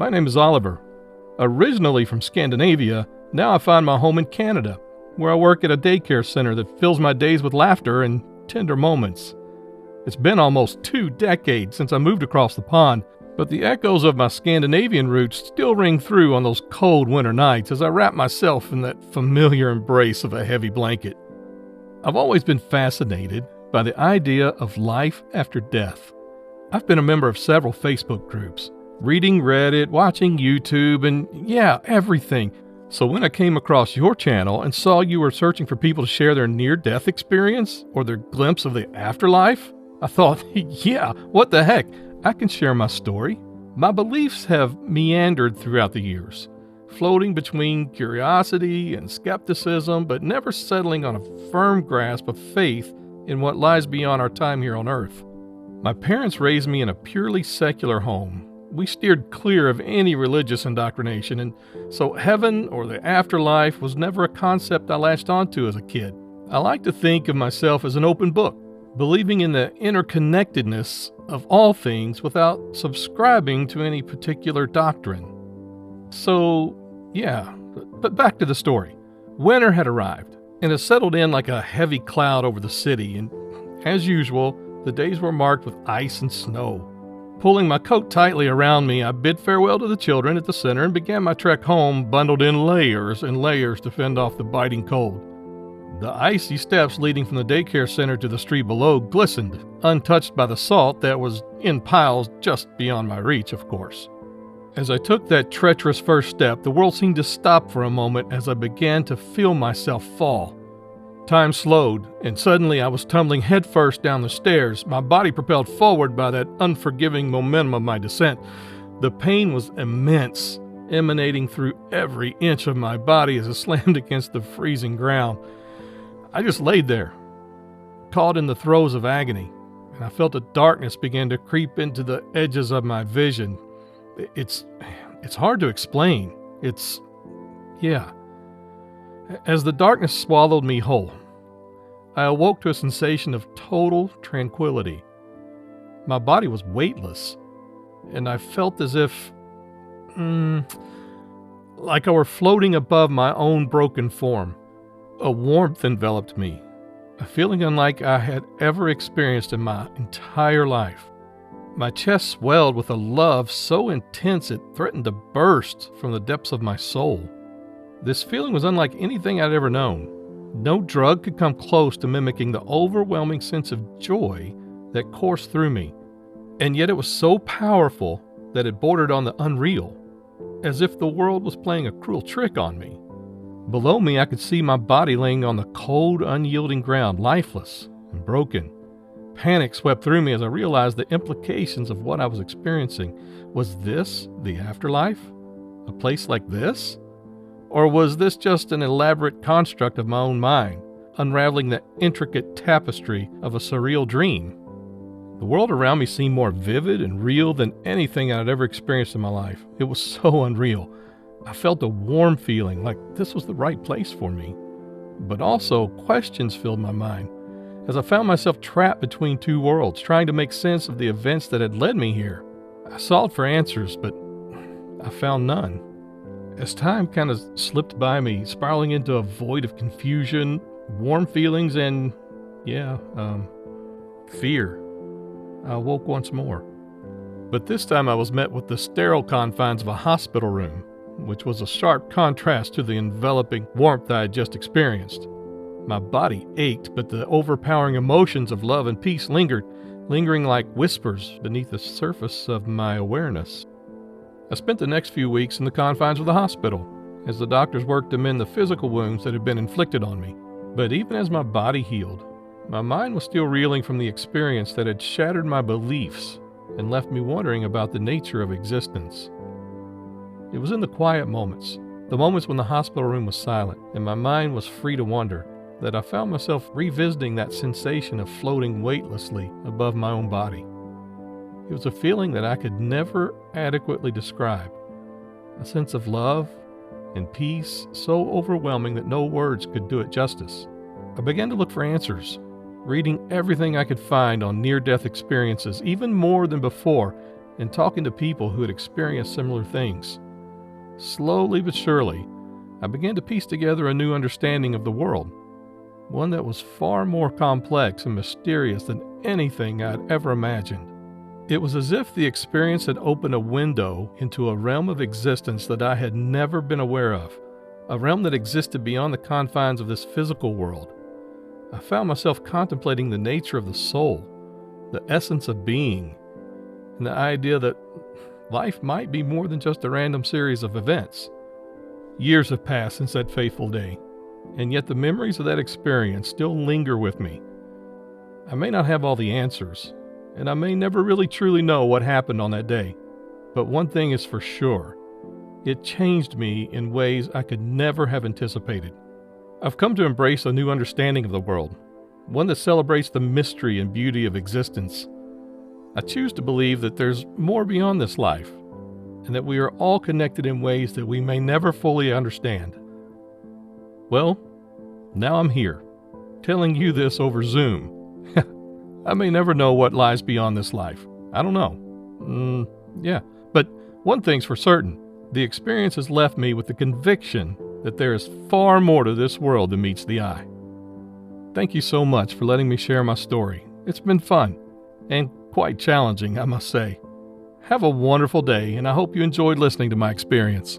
My name is Oliver. Originally from Scandinavia, now I find my home in Canada, where I work at a daycare center that fills my days with laughter and tender moments. It's been almost 2 decades since I moved across the pond, but the echoes of my Scandinavian roots still ring through on those cold winter nights as I wrap myself in that familiar embrace of a heavy blanket. I've always been fascinated by the idea of life after death. I've been a member of several Facebook groups, reading Reddit, watching YouTube, and everything. So when I came across your channel and saw you were searching for people to share their near-death experience or their glimpse of the afterlife, I thought, what the heck? I can share my story. My beliefs have meandered throughout the years, floating between curiosity and skepticism, but never settling on a firm grasp of faith in what lies beyond our time here on Earth. My parents raised me in a purely secular home. We steered clear of any religious indoctrination, and so heaven or the afterlife was never a concept I latched onto as a kid. I like to think of myself as an open book, believing in the interconnectedness of all things without subscribing to any particular doctrine. So, but back to the story. Winter had arrived, and it settled in like a heavy cloud over the city, and as usual, the days were marked with ice and snow. Pulling my coat tightly around me, I bid farewell to the children at the center and began my trek home, bundled in layers and layers to fend off the biting cold. The icy steps leading from the daycare center to the street below glistened, untouched by the salt that was in piles just beyond my reach, of course. As I took that treacherous first step, the world seemed to stop for a moment as I began to feel myself fall. Time slowed, and suddenly I was tumbling headfirst down the stairs, my body propelled forward by that unforgiving momentum of my descent. The pain was immense, emanating through every inch of my body as I slammed against the freezing ground. I just laid there, caught in the throes of agony, and I felt a darkness begin to creep into the edges of my vision. It's hard to explain. As the darkness swallowed me whole, I awoke to a sensation of total tranquility. My body was weightless, and I felt as if, like I were floating above my own broken form. A warmth enveloped me, a feeling unlike I had ever experienced in my entire life. My chest swelled with a love so intense it threatened to burst from the depths of my soul. This feeling was unlike anything I'd ever known. No drug could come close to mimicking the overwhelming sense of joy that coursed through me. And yet it was so powerful that it bordered on the unreal, as if the world was playing a cruel trick on me. Below me, I could see my body laying on the cold, unyielding ground, lifeless and broken. Panic swept through me as I realized the implications of what I was experiencing. Was this the afterlife? A place like this? Or was this just an elaborate construct of my own mind, unraveling the intricate tapestry of a surreal dream? The world around me seemed more vivid and real than anything I'd ever experienced in my life. It was so unreal. I felt a warm feeling like this was the right place for me. But also, questions filled my mind as I found myself trapped between two worlds, trying to make sense of the events that had led me here. I sought for answers, but I found none. As time kind of slipped by me, spiraling into a void of confusion, warm feelings, and, fear, I awoke once more. But this time I was met with the sterile confines of a hospital room, which was a sharp contrast to the enveloping warmth I had just experienced. My body ached, but the overpowering emotions of love and peace lingering like whispers beneath the surface of my awareness. I spent the next few weeks in the confines of the hospital, as the doctors worked to mend the physical wounds that had been inflicted on me. But even as my body healed, my mind was still reeling from the experience that had shattered my beliefs and left me wondering about the nature of existence. It was in the quiet moments, the moments when the hospital room was silent and my mind was free to wonder, that I found myself revisiting that sensation of floating weightlessly above my own body. It was a feeling that I could never adequately describe, a sense of love and peace so overwhelming that no words could do it justice. I began to look for answers, reading everything I could find on near-death experiences, even more than before, and talking to people who had experienced similar things. Slowly but surely, I began to piece together a new understanding of the world, one that was far more complex and mysterious than anything I'd ever imagined. It was as if the experience had opened a window into a realm of existence that I had never been aware of, a realm that existed beyond the confines of this physical world. I found myself contemplating the nature of the soul, the essence of being, and the idea that life might be more than just a random series of events. Years have passed since that fateful day, and yet the memories of that experience still linger with me. I may not have all the answers, and I may never really truly know what happened on that day, but one thing is for sure. It changed me in ways I could never have anticipated. I've come to embrace a new understanding of the world, one that celebrates the mystery and beauty of existence. I choose to believe that there's more beyond this life, and that we are all connected in ways that we may never fully understand. Well, now I'm here, telling you this over Zoom. I may never know what lies beyond this life. I don't know. But one thing's for certain. The experience has left me with the conviction that there is far more to this world than meets the eye. Thank you so much for letting me share my story. It's been fun, and quite challenging, I must say. Have a wonderful day, and I hope you enjoyed listening to my experience.